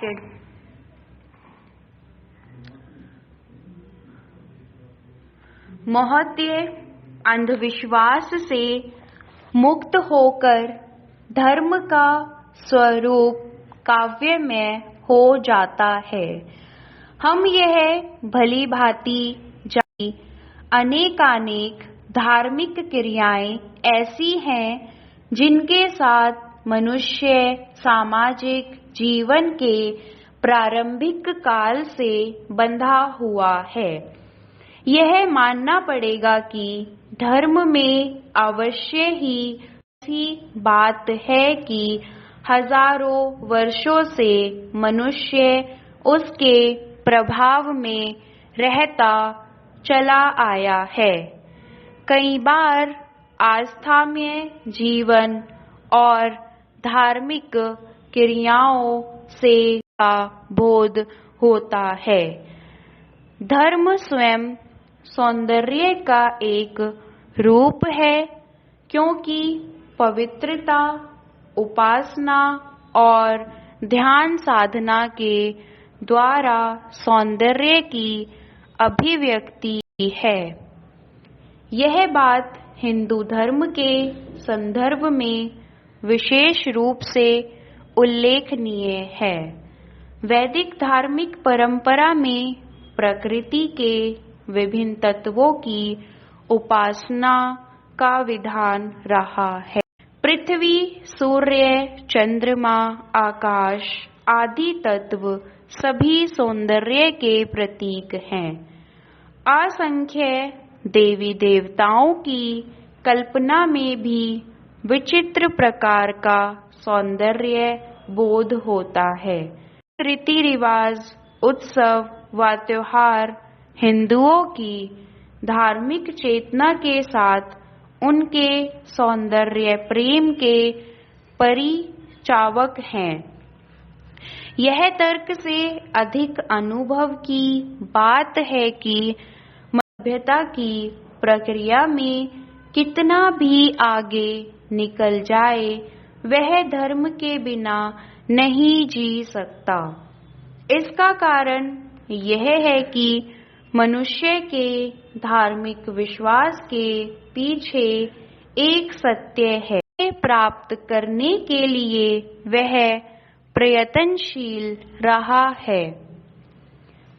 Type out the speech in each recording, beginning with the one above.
Started. महत्व अंधविश्वास से मुक्त होकर धर्म का स्वरूप काव्य में हो जाता है। हम यह भली भांति जानी अनेकानेक धार्मिक क्रियाएं ऐसी हैं जिनके साथ मनुष्य सामाजिक जीवन के प्रारंभिक काल से बंधा हुआ है। यह मानना पड़ेगा कि धर्म में अवश्य ही ऐसी बात है कि हजारों वर्षों से मनुष्य उसके प्रभाव में रहता चला आया है। कई बार आस्थामय जीवन और धार्मिक क्रियाओं से का बोध होता है। धर्म स्वयं सौंदर्य का एक रूप है, क्योंकि पवित्रता, उपासना और ध्यान साधना के द्वारा सौंदर्य की अभिव्यक्ति है। यह बात हिंदू धर्म के संदर्भ में विशेष रूप से उल्लेखनीय है। वैदिक धार्मिक परंपरा में प्रकृति के विभिन्न तत्वों की उपासना का विधान रहा है। पृथ्वी, सूर्य, चंद्रमा, आकाश आदि तत्व सभी सौंदर्य के प्रतीक हैं। असंख्य देवी देवताओं की कल्पना में भी विचित्र प्रकार का सौंदर्य बोध होता है। रीति रिवाज, उत्सव व त्योहार हिंदुओं की धार्मिक चेतना के साथ उनके सौंदर्य प्रेम के परिचावक हैं। यह तर्क से अधिक अनुभव की बात है कि सभ्यता की प्रक्रिया में कितना भी आगे निकल जाए, वह धर्म के बिना नहीं जी सकता। इसका कारण यह है कि मनुष्य के धार्मिक विश्वास के पीछे एक सत्य है। प्राप्त करने के लिए वह प्रयत्नशील रहा है।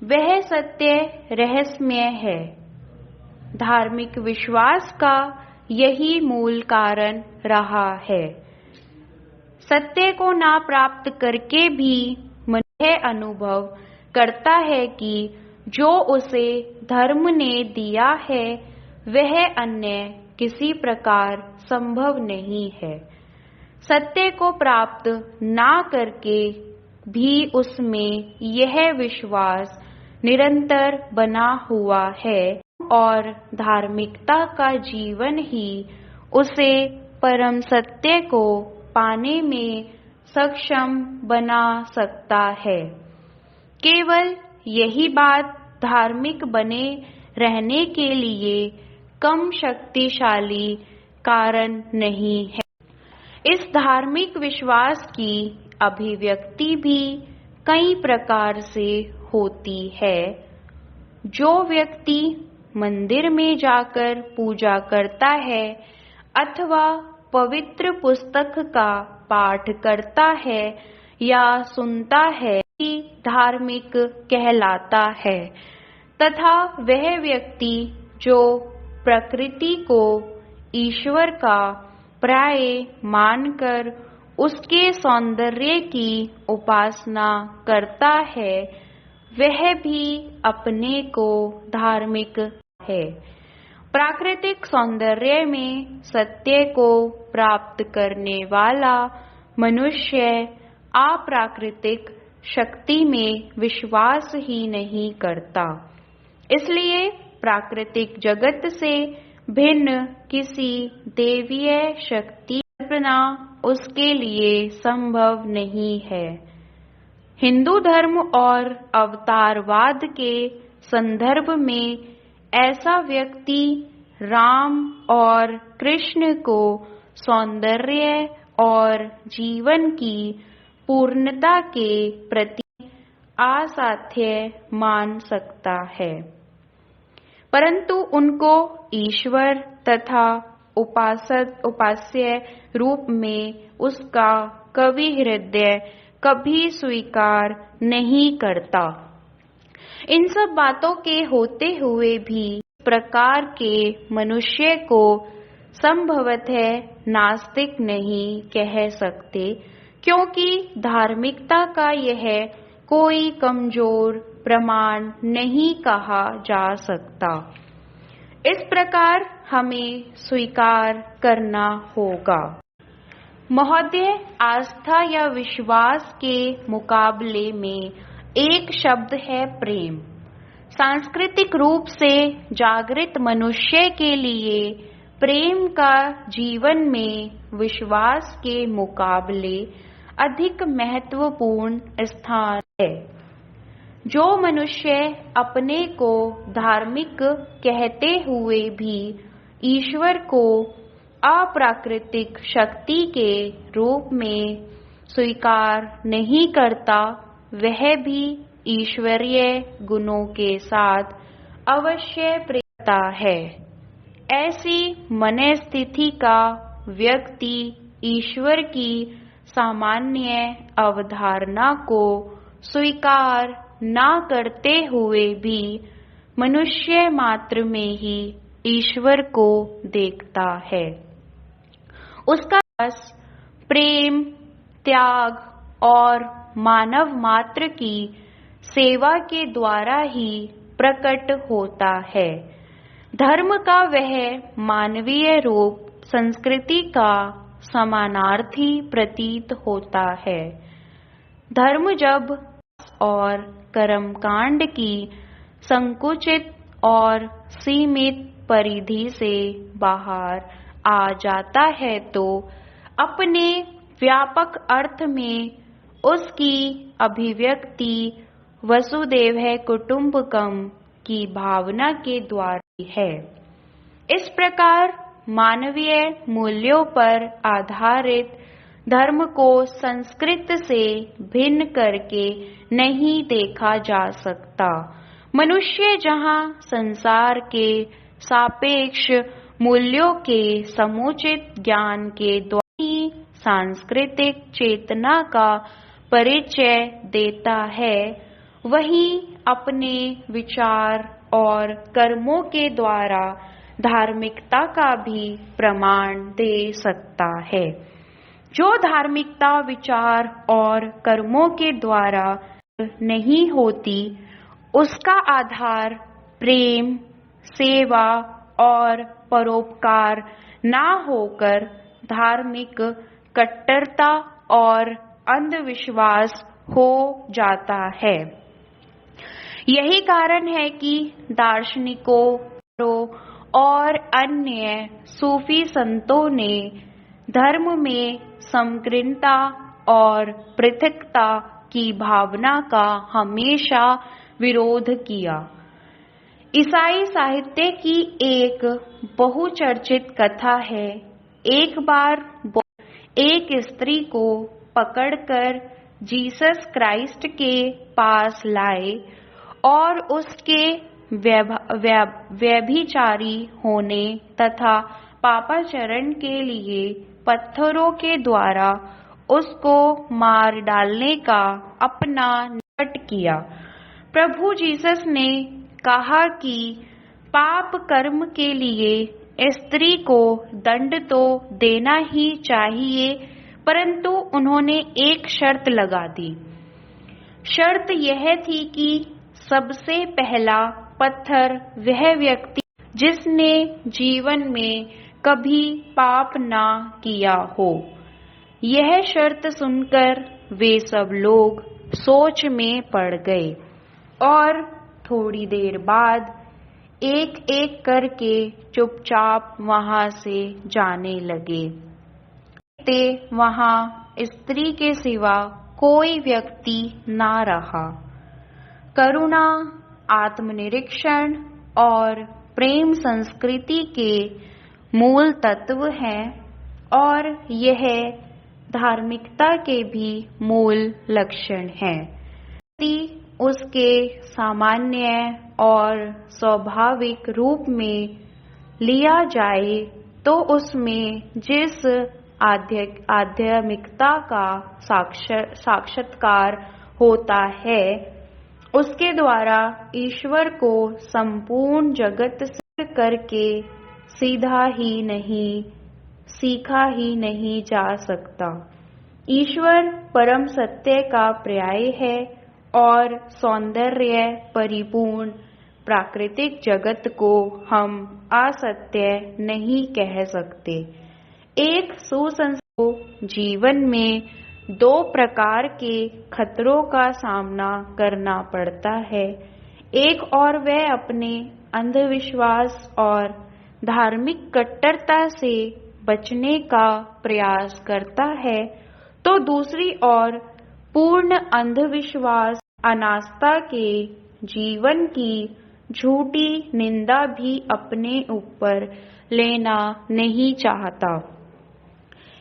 वह सत्य रहस्यमय है। धार्मिक विश्वास का यही मूल कारण रहा है। सत्य को ना प्राप्त करके भी मनुष्य अनुभव करता है कि जो उसे धर्म ने दिया है वह अन्य किसी प्रकार संभव नहीं है। सत्य को प्राप्त ना करके भी उसमें यह विश्वास निरंतर बना हुआ है और धार्मिकता का जीवन ही उसे परम सत्य को पाने में सक्षम बना सकता है। केवल यही बात धार्मिक बने रहने के लिए कम शक्तिशाली कारण नहीं है। इस धार्मिक विश्वास की अभिव्यक्ति भी कई प्रकार से होती है। जो व्यक्ति मंदिर में जाकर पूजा करता है अथवा पवित्र पुस्तक का पाठ करता है या सुनता है, धार्मिक कहलाता है। तथा वह व्यक्ति जो प्रकृति को ईश्वर का प्राय मानकर उसके सौंदर्य की उपासना करता है, वह भी अपने को धार्मिक है। प्राकृतिक सौंदर्य में सत्य को प्राप्त करने वाला मनुष्य अप्राकृतिक शक्ति में विश्वास ही नहीं करता। इसलिए प्राकृतिक जगत से भिन्न किसी देवीय शक्ति कल्पना उसके लिए संभव नहीं है। हिंदू धर्म और अवतारवाद के संदर्भ में ऐसा व्यक्ति राम और कृष्ण को सौंदर्य और जीवन की पूर्णता के प्रतीक असाध्य मान सकता है, परंतु उनको ईश्वर तथा उपास्य रूप में उसका कवि हृदय कभी स्वीकार नहीं करता। इन सब बातों के होते हुए भी प्रकार के मनुष्य को संभवतः नास्तिक नहीं कह सकते, क्योंकि धार्मिकता का यह कोई कमजोर प्रमाण नहीं कहा जा सकता। इस प्रकार हमें स्वीकार करना होगा। महोदय, आस्था या विश्वास के मुकाबले में एक शब्द है प्रेम। सांस्कृतिक रूप से जागृत मनुष्य के लिए प्रेम का जीवन में विश्वास के मुकाबले अधिक महत्वपूर्ण स्थान है। जो मनुष्य अपने को धार्मिक कहते हुए भी ईश्वर को अप्राकृतिक शक्ति के रूप में स्वीकार नहीं करता, वह भी ईश्वरीय गुणों के साथ अवश्य प्रेरता है। ऐसी मनस्थिति का व्यक्ति ईश्वर की सामान्य अवधारणा को स्वीकार न करते हुए भी मनुष्य मात्र में ही ईश्वर को देखता है। उसका रस प्रेम, त्याग और मानव मात्र की सेवा के द्वारा ही प्रकट होता है। धर्म का वह मानवीय रूप संस्कृति का समानार्थी प्रतीत होता है। धर्म जब और कर्मकांड की संकुचित और सीमित परिधि से बाहर आ जाता है तो अपने व्यापक अर्थ में उसकी अभिव्यक्ति वसुदेव कुटुंबकम की भावना के द्वारा है। इस प्रकार मानवीय मूल्यों पर आधारित धर्म को संस्कृत से भिन्न करके नहीं देखा जा सकता। मनुष्य जहाँ संसार के सापेक्ष मूल्यों के समुचित ज्ञान के द्वारा ही सांस्कृतिक चेतना का परिचय देता है, वहीं अपने विचार और कर्मों के द्वारा धार्मिकता का भी प्रमाण दे सकता है। जो धार्मिकता विचार और कर्मों के द्वारा नहीं होती, उसका आधार प्रेम, सेवा और परोपकार ना होकर धार्मिक कट्टरता और अंधविश्वास हो जाता है। यही कारण है कि दार्शनिकों और अन्य सूफी संतों ने धर्म में समग्रता और पृथकता की भावना का हमेशा विरोध किया। ईसाई साहित्य की एक बहुचर्चित कथा है। एक बार एक स्त्री को पकड़कर जीसस क्राइस्ट के पास लाए और उसके व्यभिचारी होने तथा पापाचरण के लिए पत्थरों के द्वारा उसको मार डालने का अपना निकट किया। प्रभु जीसस ने कहा कि पाप कर्म के लिए स्त्री को दंड तो देना ही चाहिए, परंतु उन्होंने एक शर्त लगा दी। शर्त यह थी कि सबसे पहला पत्थर वह व्यक्ति जिसने जीवन में कभी पाप ना किया हो। यह शर्त सुनकर वे सब लोग सोच में पड़ गए और थोड़ी देर बाद एक एक करके चुपचाप वहां से जाने लगे। वहां स्त्री के सिवा कोई व्यक्ति ना रहा। करुणा, आत्मनिरीक्षण और प्रेम संस्कृति के मूल तत्व हैं और यह धार्मिकता के भी मूल लक्षण हैं। उसके सामान्य और स्वाभाविक रूप में लिया जाए तो उसमें जिस आध्यात्मिकता का साक्षात्कार होता है उसके द्वारा ईश्वर को संपूर्ण जगत से करके सीखा ही नहीं जा सकता। ईश्वर परम सत्य का पर्याय है और सौंदर्य परिपूर्ण प्राकृतिक जगत को हम असत्य नहीं कह सकते। एक सुसंस्कृत जीवन में दो प्रकार के खतरों का सामना करना पड़ता है। एक और वह अपने अंधविश्वास और धार्मिक कट्टरता से बचने का प्रयास करता है तो दूसरी ओर पूर्ण अंधविश्वास अनास्था के जीवन की झूठी निंदा भी अपने ऊपर लेना नहीं चाहता।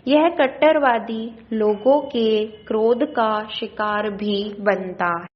यह कट्टरवादी लोगों के क्रोध का शिकार भी बनता है।